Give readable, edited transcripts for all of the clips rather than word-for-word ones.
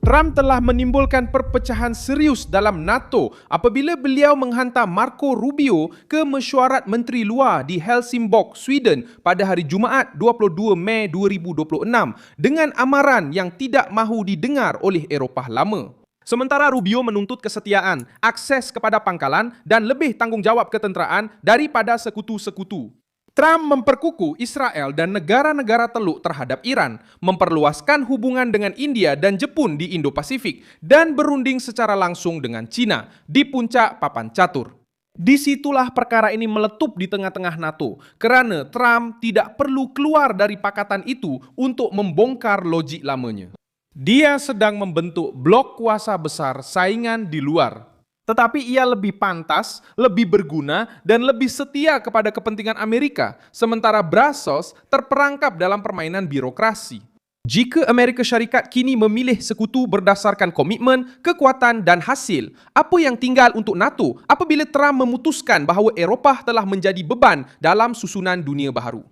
Trump telah menimbulkan perpecahan serius dalam NATO apabila beliau menghantar Marco Rubio ke mesyuarat Menteri Luar di Helsingborg, Sweden pada hari Jumaat 22 Mei 2026 dengan amaran yang tidak mahu didengar oleh Eropah lama. Sementara Rubio menuntut kesetiaan, akses kepada pangkalan dan lebih tanggungjawab ketenteraan daripada sekutu-sekutu. Trump memperkukuh Israel dan negara-negara Teluk terhadap Iran, memperluaskan hubungan dengan India dan Jepun di Indo-Pasifik, dan berunding secara langsung dengan China di puncak papan catur. Disitulah perkara ini meletup di tengah-tengah NATO, kerana Trump tidak perlu keluar dari pakatan itu untuk membongkar logik lamanya. Dia sedang membentuk blok kuasa besar saingan di luar. Tetapi ia lebih pantas, lebih berguna, dan lebih setia kepada kepentingan Amerika, sementara Brussels terperangkap dalam permainan birokrasi. Jika Amerika Syarikat kini memilih sekutu berdasarkan komitmen, kekuatan dan hasil, apa yang tinggal untuk NATO apabila Trump memutuskan bahawa Eropah telah menjadi beban dalam susunan dunia baharu?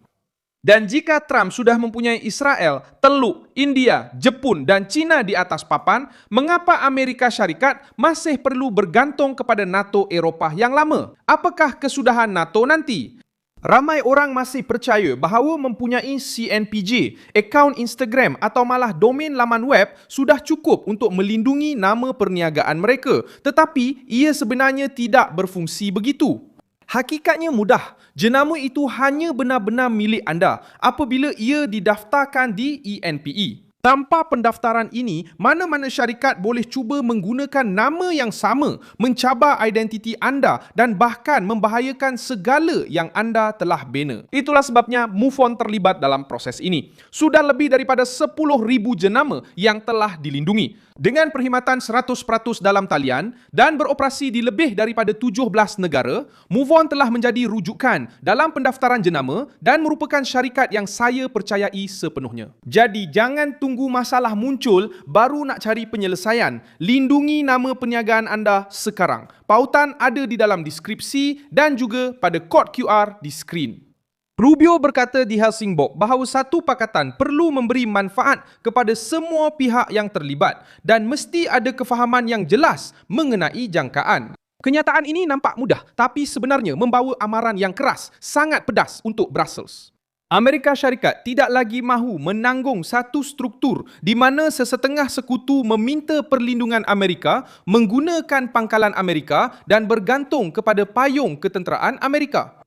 Dan jika Trump sudah mempunyai Israel, Teluk, India, Jepun dan China di atas papan, mengapa Amerika Syarikat masih perlu bergantung kepada NATO Eropah yang lama? Apakah kesudahan NATO nanti? Ramai orang masih percaya bahawa mempunyai CNPJ, akaun Instagram atau malah domain laman web sudah cukup untuk melindungi nama perniagaan mereka. Tetapi ia sebenarnya tidak berfungsi begitu. Hakikatnya mudah, jenama itu hanya benar-benar milik anda apabila ia didaftarkan di ENPE. Tanpa pendaftaran ini, mana-mana syarikat boleh cuba menggunakan nama yang sama, mencabar identiti anda dan bahkan membahayakan segala yang anda telah bina. Itulah sebabnya MoveOn terlibat dalam proses ini. Sudah lebih daripada 10,000 jenama yang telah dilindungi. Dengan perkhidmatan 100% dalam talian dan beroperasi di lebih daripada 17 negara, MoveOn telah menjadi rujukan dalam pendaftaran jenama dan merupakan syarikat yang saya percayai sepenuhnya. Jadi jangan tunggu masalah muncul baru nak cari penyelesaian. Lindungi nama perniagaan anda sekarang. Pautan ada di dalam deskripsi dan juga pada kod QR di skrin. Rubio berkata di Helsingborg bahawa satu pakatan perlu memberi manfaat kepada semua pihak yang terlibat dan mesti ada kefahaman yang jelas mengenai jangkaan. Kenyataan ini nampak mudah, tapi sebenarnya membawa amaran yang keras, sangat pedas untuk Brussels. Amerika Syarikat tidak lagi mahu menanggung satu struktur di mana sesetengah sekutu meminta perlindungan Amerika, menggunakan pangkalan Amerika dan bergantung kepada payung ketenteraan Amerika.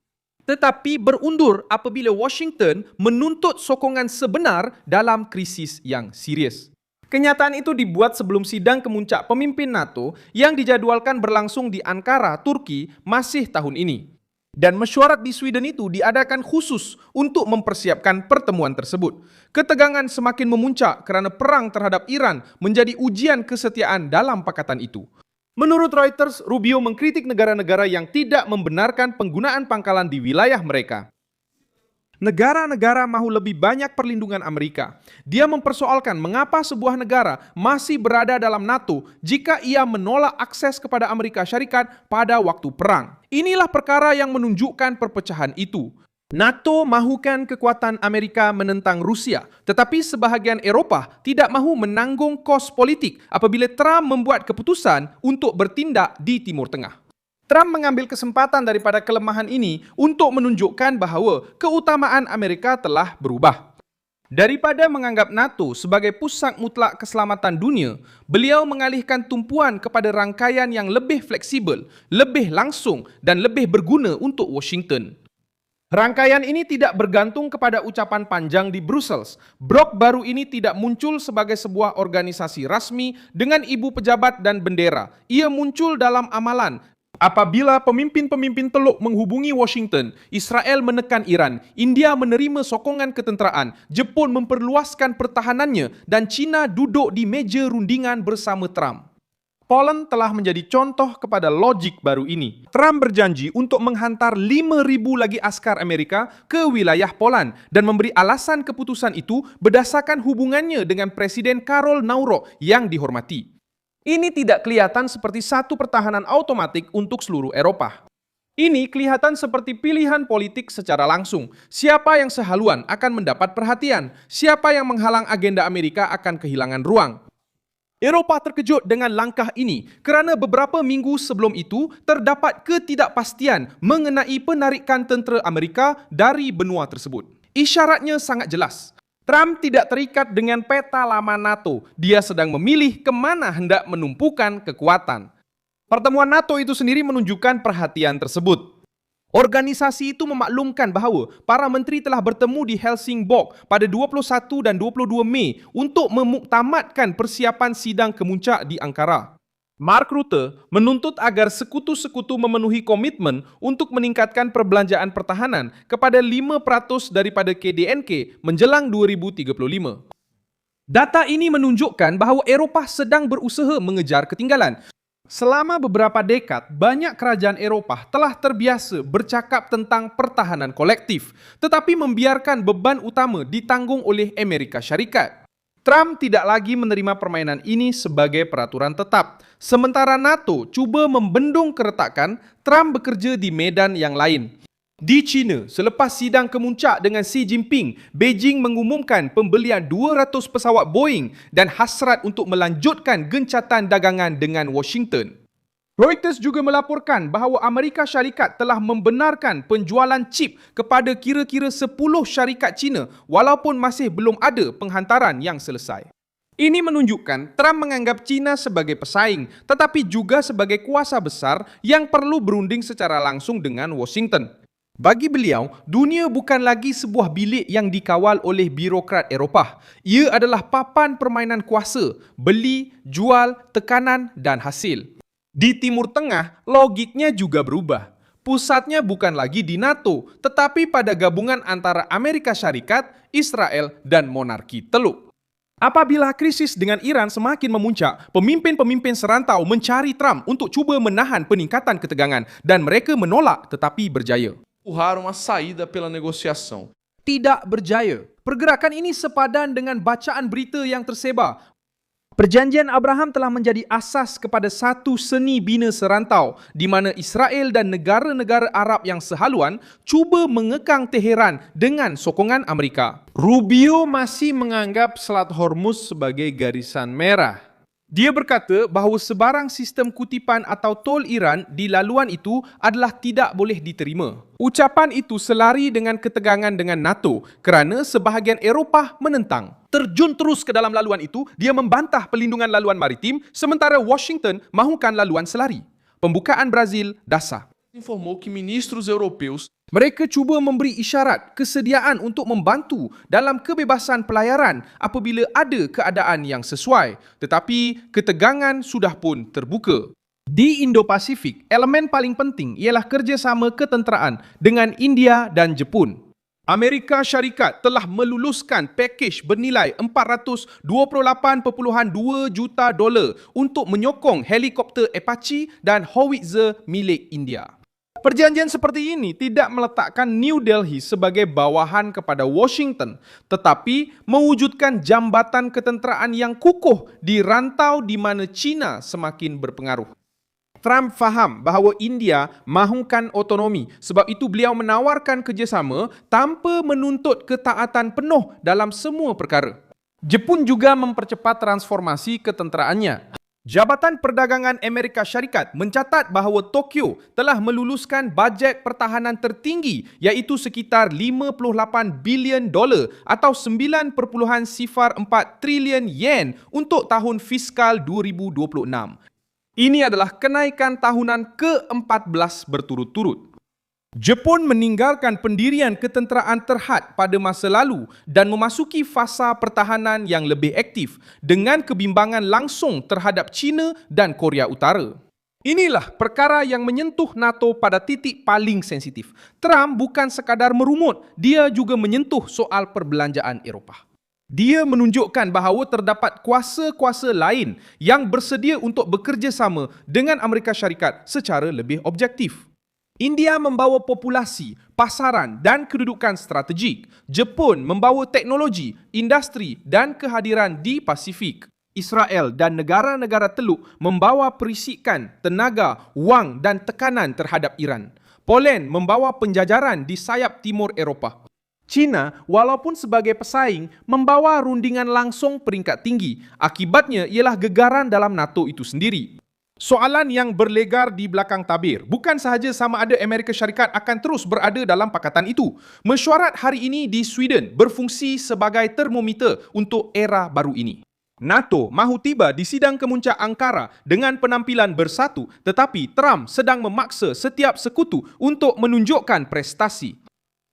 Tetapi berundur apabila Washington menuntut sokongan sebenar dalam krisis yang serius. Kenyataan itu dibuat sebelum sidang kemuncak pemimpin NATO yang dijadualkan berlangsung di Ankara, Turki masih tahun ini. Dan mesyuarat di Sweden itu diadakan khusus untuk mempersiapkan pertemuan tersebut. Ketegangan semakin memuncak kerana perang terhadap Iran menjadi ujian kesetiaan dalam pakatan itu. Menurut Reuters, Rubio mengkritik negara-negara yang tidak membenarkan penggunaan pangkalan di wilayah mereka. Negara-negara mahu lebih banyak perlindungan Amerika. Dia mempersoalkan mengapa sebuah negara masih berada dalam NATO jika ia menolak akses kepada Amerika Syarikat pada waktu perang. Inilah perkara yang menunjukkan perpecahan itu. NATO mahukan kekuatan Amerika menentang Rusia, tetapi sebahagian Eropah tidak mahu menanggung kos politik apabila Trump membuat keputusan untuk bertindak di Timur Tengah. Trump mengambil kesempatan daripada kelemahan ini untuk menunjukkan bahawa keutamaan Amerika telah berubah. Daripada menganggap NATO sebagai pusat mutlak keselamatan dunia, beliau mengalihkan tumpuan kepada rangkaian yang lebih fleksibel, lebih langsung dan lebih berguna untuk Washington. Rangkaian ini tidak bergantung kepada ucapan panjang di Brussels. Blok baru ini tidak muncul sebagai sebuah organisasi rasmi dengan ibu pejabat dan bendera. Ia muncul dalam amalan. Apabila pemimpin-pemimpin Teluk menghubungi Washington, Israel menekan Iran, India menerima sokongan ketenteraan, Jepun memperluaskan pertahanannya dan China duduk di meja rundingan bersama Trump. Poland telah menjadi contoh kepada logik baru ini. Trump berjanji untuk menghantar 5,000 lagi askar Amerika ke wilayah Poland dan memberi alasan keputusan itu berdasarkan hubungannya dengan Presiden Karol Nawrow yang dihormati. Ini tidak kelihatan seperti satu pertahanan automatik untuk seluruh Eropah. Ini kelihatan seperti pilihan politik secara langsung. Siapa yang sehaluan akan mendapat perhatian, siapa yang menghalang agenda Amerika akan kehilangan ruang. Eropah terkejut dengan langkah ini kerana beberapa minggu sebelum itu terdapat ketidakpastian mengenai penarikan tentera Amerika dari benua tersebut. Isyaratnya sangat jelas. Trump tidak terikat dengan peta lama NATO. Dia sedang memilih ke mana hendak menumpukan kekuatan. Pertemuan NATO itu sendiri menunjukkan perhatian tersebut. Organisasi itu memaklumkan bahawa para menteri telah bertemu di Helsingborg pada 21 dan 22 Mei untuk memuktamadkan persiapan sidang kemuncak di Ankara. Mark Rutte menuntut agar sekutu-sekutu memenuhi komitmen untuk meningkatkan perbelanjaan pertahanan kepada 5% daripada KDNK menjelang 2035. Data ini menunjukkan bahawa Eropah sedang berusaha mengejar ketinggalan. Selama beberapa dekad, banyak kerajaan Eropah telah terbiasa bercakap tentang pertahanan kolektif, tetapi membiarkan beban utama ditanggung oleh Amerika Syarikat. Trump tidak lagi menerima permainan ini sebagai peraturan tetap. Sementara NATO cuba membendung keretakan, Trump bekerja di medan yang lain. Di China, selepas sidang kemuncak dengan Xi Jinping, Beijing mengumumkan pembelian 200 pesawat Boeing dan hasrat untuk melanjutkan gencatan dagangan dengan Washington. Reuters juga melaporkan bahawa Amerika Syarikat telah membenarkan penjualan chip kepada kira-kira 10 syarikat China walaupun masih belum ada penghantaran yang selesai. Ini menunjukkan Trump menganggap China sebagai pesaing tetapi juga sebagai kuasa besar yang perlu berunding secara langsung dengan Washington. Bagi beliau, dunia bukan lagi sebuah bilik yang dikawal oleh birokrat Eropah. Ia adalah papan permainan kuasa, beli, jual, tekanan dan hasil. Di Timur Tengah, logiknya juga berubah. Pusatnya bukan lagi di NATO, tetapi pada gabungan antara Amerika Syarikat, Israel dan monarki Teluk. Apabila krisis dengan Iran semakin memuncak, pemimpin-pemimpin serantau mencari Trump untuk cuba menahan peningkatan ketegangan dan mereka menolak tetapi berjaya. Empurraram a saída pela negociação. Tidak berjaya. Pergerakan ini sepadan dengan bacaan berita yang tersebar. Perjanjian Abraham telah menjadi asas kepada satu seni bina serantau di mana Israel dan negara-negara Arab yang sehaluan cuba mengekang Teheran dengan sokongan Amerika. Rubio masih menganggap Selat Hormuz sebagai garisan merah. Dia berkata bahawa sebarang sistem kutipan atau tol Iran di laluan itu adalah tidak boleh diterima. Ucapan itu selari dengan ketegangan dengan NATO kerana sebahagian Eropah menentang. Terjun terus ke dalam laluan itu, dia membantah pelindungan laluan maritim sementara Washington mahukan laluan selari. Pembukaan Brazil dasar. Informou que ministros europeus Mereka cuba memberi isyarat kesediaan untuk membantu dalam kebebasan pelayaran apabila ada keadaan yang sesuai. Tetapi ketegangan sudah pun terbuka. Di Indo-Pasifik, elemen paling penting ialah kerjasama ketenteraan dengan India dan Jepun. Amerika Syarikat telah meluluskan pakej bernilai $428.2 juta untuk menyokong helikopter Apache dan howitzer milik India. Perjanjian seperti ini tidak meletakkan New Delhi sebagai bawahan kepada Washington, tetapi mewujudkan jambatan ketenteraan yang kukuh di rantau di mana China semakin berpengaruh. Trump faham bahawa India mahukan otonomi, sebab itu beliau menawarkan kerjasama tanpa menuntut ketaatan penuh dalam semua perkara. Jepun juga mempercepat transformasi ketenteraannya. Jabatan Perdagangan Amerika Syarikat mencatat bahawa Tokyo telah meluluskan bajet pertahanan tertinggi iaitu sekitar $58 bilion atau 9.04 trilion yen untuk tahun fiskal 2026. Ini adalah kenaikan tahunan ke-14 berturut-turut. Jepun meninggalkan pendirian ketenteraan terhad pada masa lalu dan memasuki fasa pertahanan yang lebih aktif dengan kebimbangan langsung terhadap China dan Korea Utara. Inilah perkara yang menyentuh NATO pada titik paling sensitif. Trump bukan sekadar merumut, dia juga menyentuh soal perbelanjaan Eropah. Dia menunjukkan bahawa terdapat kuasa-kuasa lain yang bersedia untuk bekerjasama dengan Amerika Syarikat secara lebih objektif. India membawa populasi, pasaran dan kedudukan strategik. Jepun membawa teknologi, industri dan kehadiran di Pasifik. Israel dan negara-negara Teluk membawa perisikan, tenaga, wang dan tekanan terhadap Iran. Poland membawa penjajaran di sayap timur Eropah. China, walaupun sebagai pesaing, membawa rundingan langsung peringkat tinggi. Akibatnya ialah gegaran dalam NATO itu sendiri. Soalan yang berlegar di belakang tabir, bukan sahaja sama ada Amerika Syarikat akan terus berada dalam pakatan itu. Mesyuarat hari ini di Sweden berfungsi sebagai termometer untuk era baru ini. NATO mahu tiba di sidang kemuncak Ankara dengan penampilan bersatu, tetapi Trump sedang memaksa setiap sekutu untuk menunjukkan prestasi.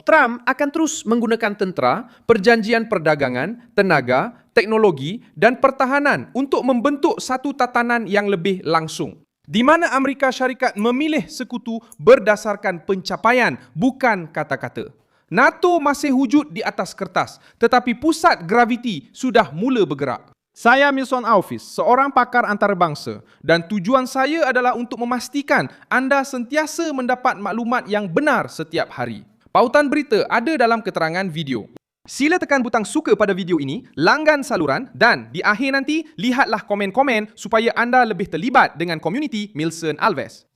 Trump akan terus menggunakan tentera, perjanjian perdagangan, tenaga, teknologi dan pertahanan untuk membentuk satu tatanan yang lebih langsung, di mana Amerika Syarikat memilih sekutu berdasarkan pencapaian, bukan kata-kata. NATO masih wujud di atas kertas, tetapi pusat graviti sudah mula bergerak. Saya Milson Aufis, seorang pakar antarabangsa, dan tujuan saya adalah untuk memastikan anda sentiasa mendapat maklumat yang benar setiap hari. Pautan berita ada dalam keterangan video. Sila tekan butang suka pada video ini, langgan saluran dan di akhir nanti lihatlah komen-komen supaya anda lebih terlibat dengan komuniti Milson Alves.